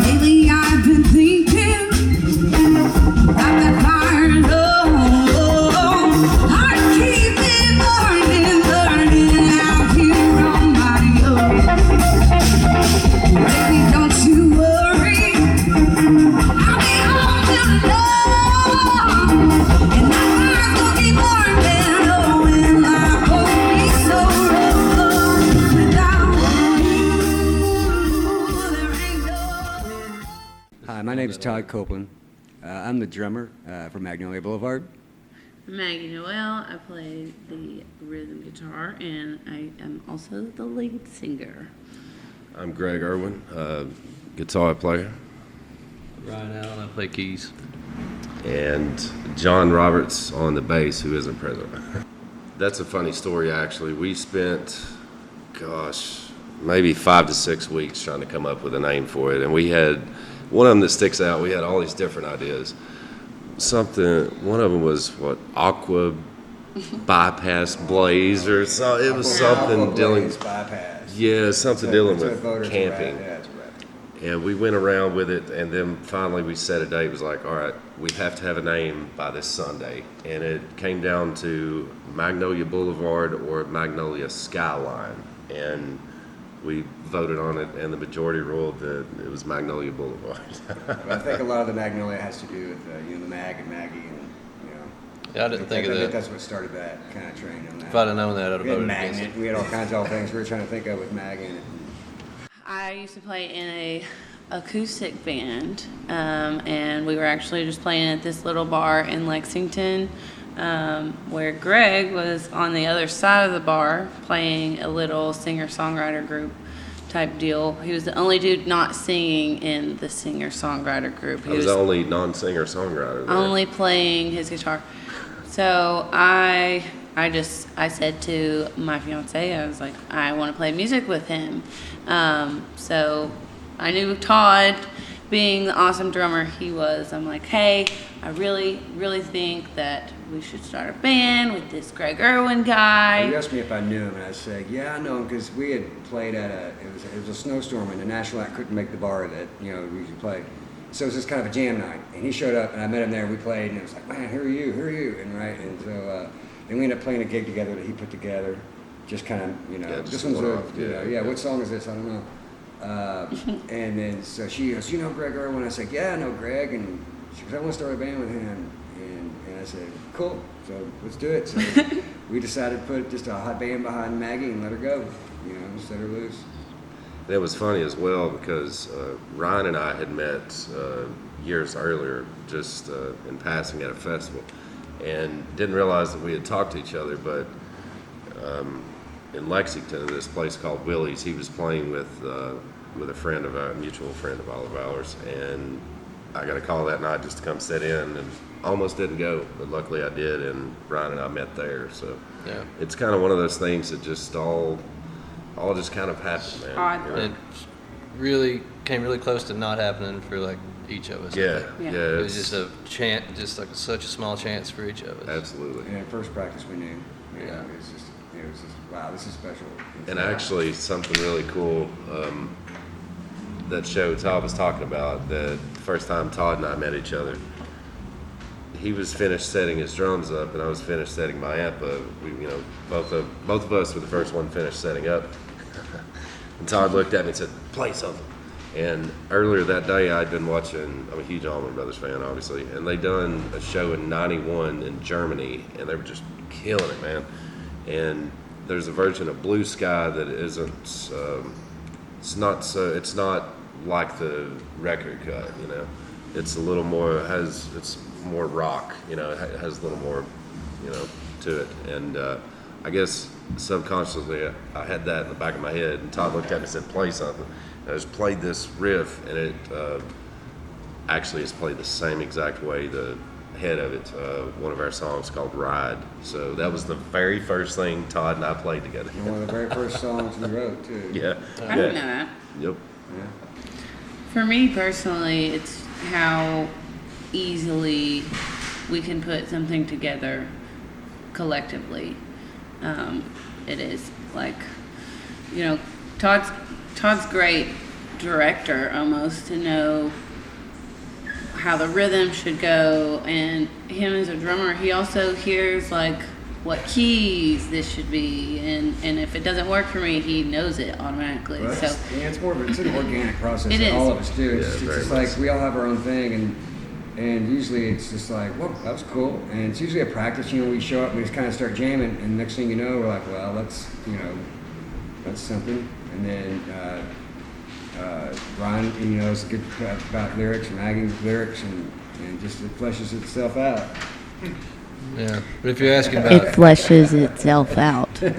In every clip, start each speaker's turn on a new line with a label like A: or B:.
A: Lately I've been thinking about that fire low. I keep it burning out here on my own. Baby, don't you worry, I'll be home till dawn. And my fire's gonna keep burning low, and life won't be so rough without you. There ain't no.
B: Hi, my name is Todd Copeland. I'm the drummer for Magnolia Boulevard.
C: Maggie Noel. I play the rhythm guitar, and I am also the lead singer.
D: I'm Greg Irwin, guitar player.
E: Ryan Allen, I play keys.
D: And John Roberts on the bass, who isn't present. That's a funny story, actually. We spent, maybe 5 to 6 weeks trying to come up with a name for it. And we had, one of them that sticks out, we had all these different ideas. One of them was, Aqua Bypass Blaze, or so. It was something dealing, yeah, something dealing with camping. And we went around with it, and then finally we set a date. It was like, all right, we have to have a name by this Sunday. And it came down to Magnolia Boulevard or Magnolia Skyline. And we voted on it, and the majority ruled that it was Magnolia Boulevard.
B: I think a lot of the Magnolia has to do with the Mag and Maggie, and
E: Yeah, I didn't think of that.
B: That's what started that kind of train on that.
E: If I'd have known that, I'd have
B: We had
E: voted against
B: Magnet.
E: it.
B: We had all kinds of things we were trying to think of with Mag in it.
C: I used to play in a acoustic band, and we were actually just playing at this little bar in Lexington, where Greg was on the other side of the bar playing a little singer-songwriter group type deal. He was the only dude not singing in the singer-songwriter group. He
D: I was the only non-singer-songwriter there.
C: only playing his guitar. So I said to my fiance, I was like, I want to play music with him. So I knew Todd, being the awesome drummer he was, I'm like, hey, I really, really think that we should start a band with this Greg Irwin guy.
B: You asked me if I knew him, and I said, yeah, I know him, because we had played at it was a snowstorm, and the National Act couldn't make the bar that, we usually play. So it was just kind of a jam night, and he showed up, and I met him there, and we played, and it was like, man, who are you, and so, and we ended up playing a gig together that he put together, just kind of,
D: just
B: this one's
D: one-off,
B: what song is this, I don't know. And then, so she goes, you know Greg Irwin? I said, yeah, I know Greg, and she goes, I want to start a band with him, and I said, cool, so let's do it. So we decided to put just a hot band behind Maggie and let her go, set her loose.
D: It was funny as well because Ryan and I had met years earlier, just in passing at a festival, and didn't realize that we had talked to each other. But in Lexington, this place called Willie's, he was playing with a mutual friend of all of ours, and I got a call that night just to come sit in, and almost didn't go, but luckily I did, and Ryan and I met there. So
E: Yeah.
D: it's kind of one of those things that just all just kind of happened, man.
C: Odd.
D: You know?
E: It really came really close to not happening for like each of us.
D: Yeah,
C: Yeah.
D: yeah.
E: It was just a chance, just like such a small chance for each of us.
D: Absolutely.
B: And at first practice we knew,
E: Yeah.
B: it was just, wow, this is special.
D: And actually, something really cool, that show Todd was talking about, that the first time Todd and I met each other, he was finished setting his drums up, and I was finished setting my amp up. We, both of us were the first one finished setting up. And Todd looked at me and said, play something. And earlier that day, I'd been watching, I'm a huge Allman Brothers fan, obviously, and they done a show in '91 in Germany, and they were just killing it, man. And there's a version of Blue Sky that isn't, it's not like the record cut, It's a little more, it's more rock, it has a little more, to it. And I guess subconsciously I had that in the back of my head, and Todd looked at me and said, play something. And I just played this riff, and it actually is played the same exact way, the head of it, one of our songs called Ride. So that was the very first thing Todd and I played together.
B: And one of the very first songs we wrote, too.
D: Yeah.
C: I didn't know that.
D: Yep.
B: Yeah.
C: For me personally, it's how easily we can put something together collectively. It is like, you know, Todd's great director almost to know how the rhythm should go, and him as a drummer, he also hears like what keys this should be, and if it doesn't work for me, he knows it automatically.
B: Well,
C: So
B: yeah, it's an organic process.
C: It
B: that
C: is.
B: all of us do. It's,
D: Yeah,
B: it's
D: very
B: just
D: much.
B: like we all have our own thing, and usually it's just like, whoa, that was cool. And it's usually a practice. You know, we show up, and we just kind of start jamming, and next thing you know, we're like, well, that's something. And then Ron, you know, is good about lyrics and Maggie with lyrics, and just it fleshes itself out.
E: Yeah, but if you're asking about
C: it fleshes itself out.
E: but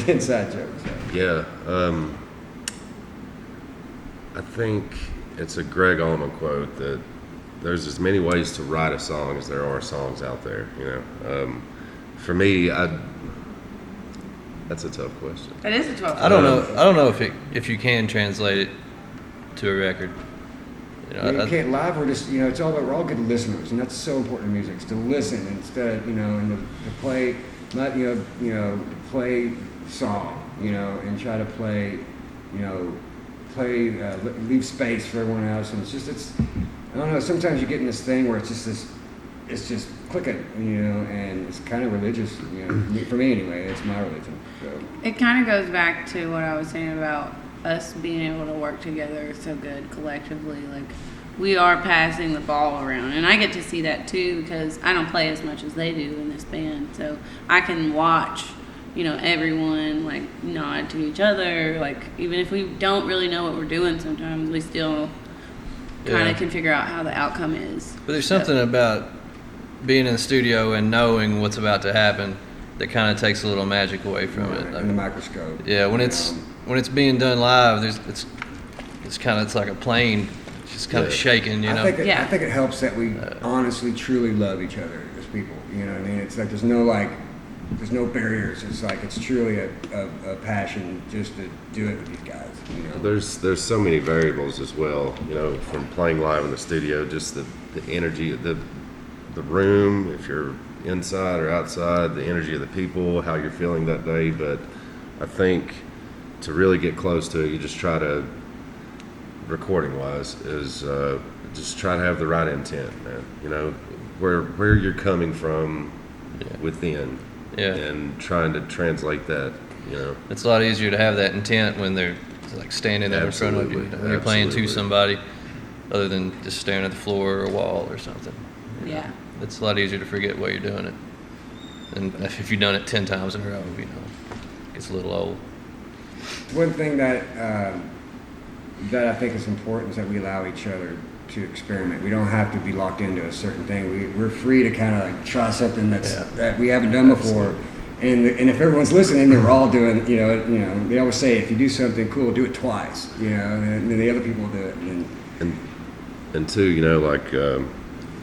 B: Inside jokes.
D: Yeah, I think it's a Greg Allman quote that there's as many ways to write a song as there are songs out there. You know, for me, that's a tough question.
C: It is a 12.
E: I don't know if you can translate it to a record. You know,
B: You can't live. We're just, you know, it's all about, we're all good listeners, and that's so important in music, is to listen instead of, you know, and to play, not, play song, you know, and try to play, leave space for everyone else, and I don't know, sometimes you get in this thing where it's just clicking, you know, and it's kind of religious, you know, for me anyway, it's my religion, so.
C: It kind of goes back to what I was saying about us being able to work together so good collectively. Like, we are passing the ball around, and I get to see that too because I don't play as much as they do in this band. So I can watch, you know, everyone like nod to each other. Like, even if we don't really know what we're doing, sometimes we still kind
E: Yeah.
C: of can figure out how the outcome is.
E: But there's something about being in the studio and knowing what's about to happen that kind of takes a little magic away from it. I
B: In the
E: mean,
B: microscope.
E: yeah, when it's being done live, it's like a plane, it's just kind of
D: Yeah.
E: shaking, you know.
B: I think
C: Yeah.
B: it helps that we honestly, truly love each other as people. You know what I mean? It's like there's no barriers. It's like it's truly a passion just to do it with these guys. You know?
D: There's so many variables as well, you know, from playing live in the studio, just the energy of the room, if you're inside or outside, the energy of the people, how you're feeling that day. But I think to really get close to it, you just try to, recording wise, is just try to have the right intent, man. You know, where you're coming from within,
E: Yeah.
D: and trying to translate that, you know.
E: It's a lot easier to have that intent when they're like standing there in front of you,
D: Absolutely,
E: when you're playing to
D: absolutely.
E: somebody, other than just staring at the floor or a wall or something.
C: Yeah.
E: It's a lot easier to forget why you're doing it. And if you've done it 10 times in a row, you know, it gets a little old.
B: One thing that I think is important is that we allow each other to experiment. We don't have to be locked into a certain thing. We're free to kind of like try something that we haven't done before. And if everyone's listening, they're all doing. You know, they always say if you do something cool, do it twice. You know, and then the other people do it.
D: And two, you know, like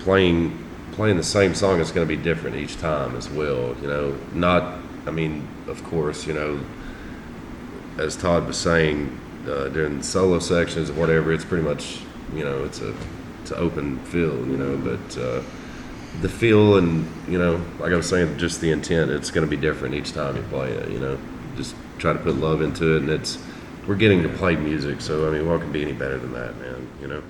D: playing the same song is going to be different each time as well. You know, of course, you know, as Todd was saying during the solo sections or whatever, it's pretty much, you know, it's an open field, you know, but the feel and, you know, like I was saying, just the intent, it's going to be different each time you play it, you know. Just try to put love into it, and we're getting to play music, so I mean, what could be any better than that, man, you know?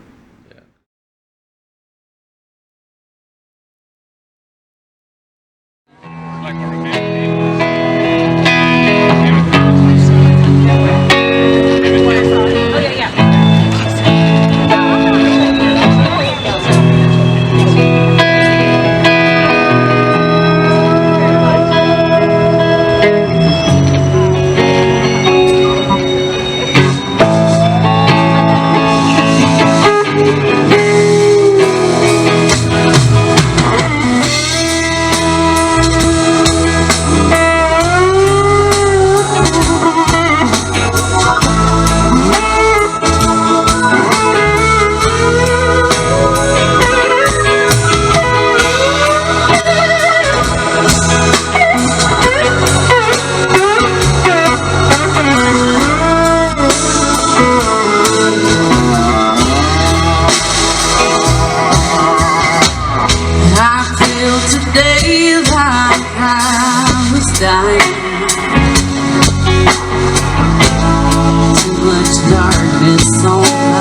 A: darkness on